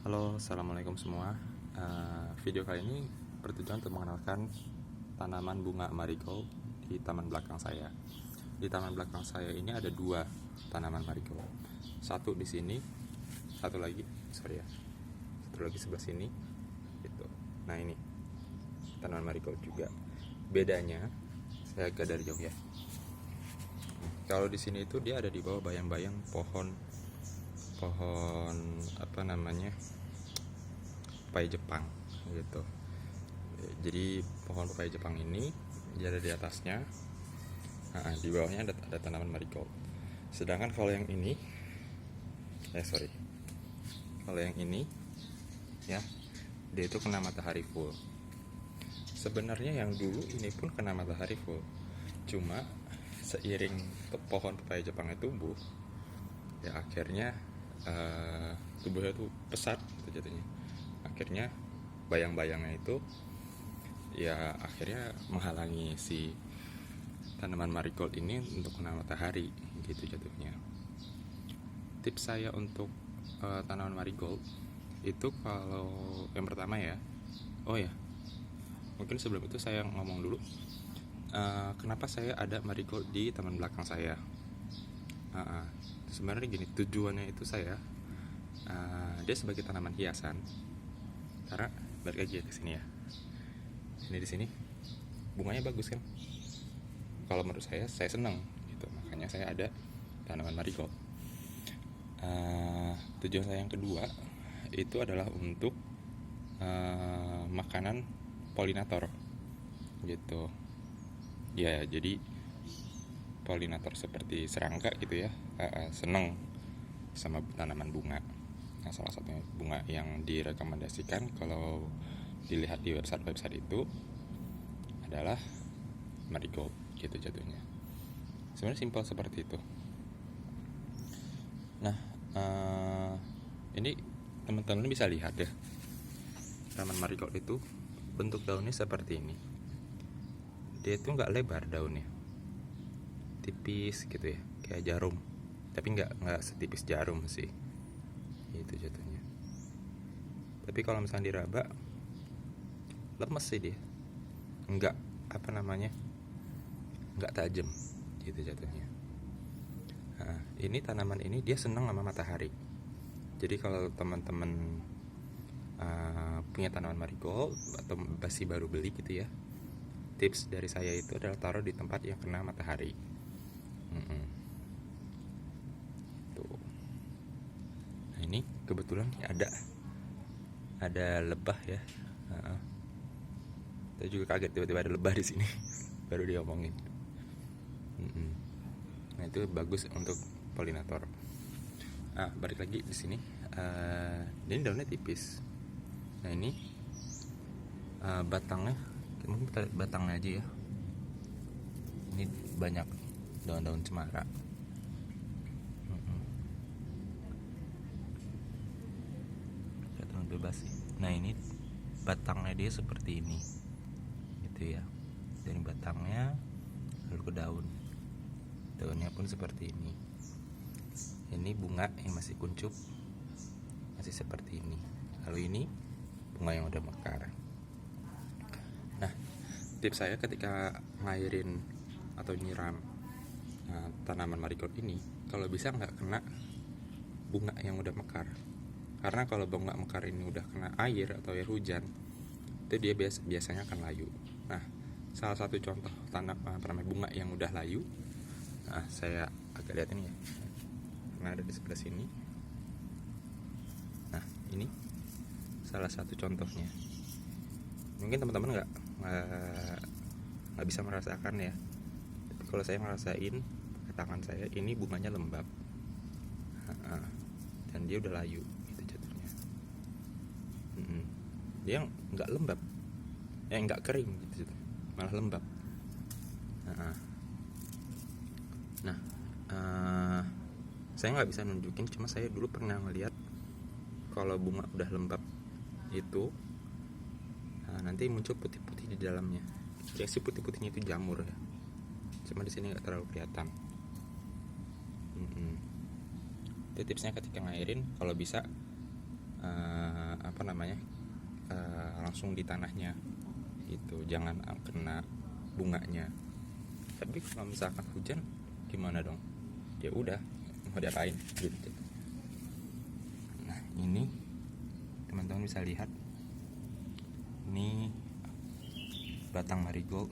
Halo, assalamualaikum semua. Video kali ini bertujuan untuk mengenalkan tanaman bunga marigold di taman belakang saya. Di taman belakang saya ini ada dua tanaman marigold. Satu di sini, satu lagi sebelah sini. Gitu. Nah ini tanaman marigold juga. Bedanya, saya agak dari jauh ya. Kalau di sini itu dia ada di bawah bayang-bayang pohon papai Jepang gitu. Jadi pohon papai Jepang ini dia ada di atasnya. Di bawahnya ada tanaman marigold. Sedangkan kalau yang ini ya, dia itu kena matahari full. Sebenarnya yang dulu ini pun kena matahari full. Cuma seiring pohon papai Jepangnya tumbuh, ya akhirnya tubuhnya tuh pesat gitu jadinya. Akhirnya bayang-bayangnya itu ya akhirnya menghalangi si tanaman marigold ini untuk kena matahari gitu jatuhnya. Tips saya untuk tanaman marigold itu, kalau yang pertama ya, mungkin sebelum itu saya ngomong dulu kenapa saya ada marigold di taman belakang saya. Sebenarnya gini, tujuannya itu dia sebagai tanaman hiasan. Karena balik lagi ke sini ya. Ini di sini bunganya bagus kan? Kalau menurut saya senang gitu. Makanya saya ada tanaman marigold. Tujuan saya yang kedua itu adalah untuk makanan polinator gitu. Ya, jadi polinator seperti serangga gitu ya, seneng sama tanaman bunga. Nah, salah satunya bunga yang direkomendasikan kalau dilihat di website itu adalah marigold gitu jatuhnya. Sebenarnya simpel seperti itu. Nah, ini teman-teman bisa lihat ya, tanaman marigold itu bentuk daunnya seperti ini. Dia itu nggak lebar daunnya, tipis gitu ya, kayak jarum, tapi nggak setipis jarum sih, itu jatuhnya. Tapi kalau misalnya diraba, lemes sih dia, nggak nggak tajam gitu jatuhnya. Nah, ini tanaman ini dia senang sama matahari. Jadi kalau teman-teman punya tanaman marigold atau masih baru beli gitu ya, tips dari saya itu adalah taruh di tempat yang kena matahari. Tuh. Nah, ini kebetulan ada lebah ya. Saya juga kaget tiba-tiba ada lebah di sini. Baru diomongin. Nah, itu bagus untuk polinator. Balik lagi di sini. Ini daunnya tipis. Nah, ini batangnya, mungkin kita lihat batangnya aja ya. Ini banyak daun-daun cemara. Kelihatan bebas sih. Nah, ini batangnya dia seperti ini gitu ya. Dari batangnya lalu ke daunnya pun seperti ini. Ini bunga yang masih kuncup, masih seperti ini. Lalu ini bunga yang udah mekar. Nah, tips saya ketika ngairin atau nyiram tanaman marigold ini, kalau bisa nggak kena bunga yang udah mekar. Karena kalau bunga mekar ini udah kena air atau air hujan, itu dia biasanya akan layu. Nah, salah satu contoh bunga yang udah layu, saya agak lihat ini ya, karena ada di sebelah sini. Nah, ini salah satu contohnya. Mungkin teman-teman nggak bisa merasakan ya, tapi kalau saya ngerasain ke tangan saya, ini bunganya lembab, dan dia udah layu gitu jatuhnya. Dia nggak lembab, nggak kering gitu, malah lembab. Nah, saya nggak bisa nunjukin, cuma saya dulu pernah ngeliat kalau bunga udah lembab itu nanti muncul putih-putih di dalamnya. Ya, si putih-putihnya itu jamur ya, cuma di sini nggak terlalu kelihatan. Itu tipsnya ketika ngairin, kalau bisa langsung di tanahnya gitu, jangan kena bunganya. Tapi kalau misalkan hujan gimana dong? Ya udah, mau diapain gitu. Nah ini teman-teman bisa lihat, ini batang marigold,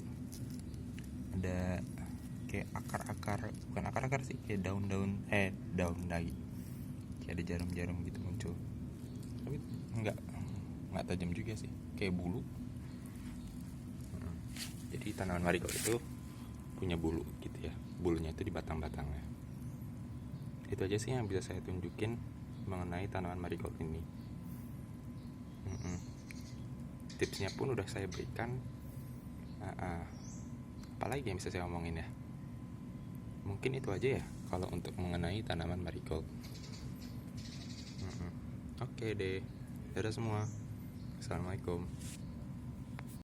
ada kayak akar-akar, bukan akar-akar sih, kayak daun lagi, kayak ada jarum-jarum gitu muncul, tapi nggak tajam juga sih, kayak bulu. Jadi tanaman marigold itu punya bulu gitu ya, bulunya itu di batang-batangnya. Itu aja sih yang bisa saya tunjukin mengenai tanaman marigold ini. Tipsnya pun udah saya berikan. Apalagi yang bisa saya omongin ya, mungkin itu aja ya kalau untuk mengenai tanaman marigold. Oke deh, dadah semua, assalamualaikum.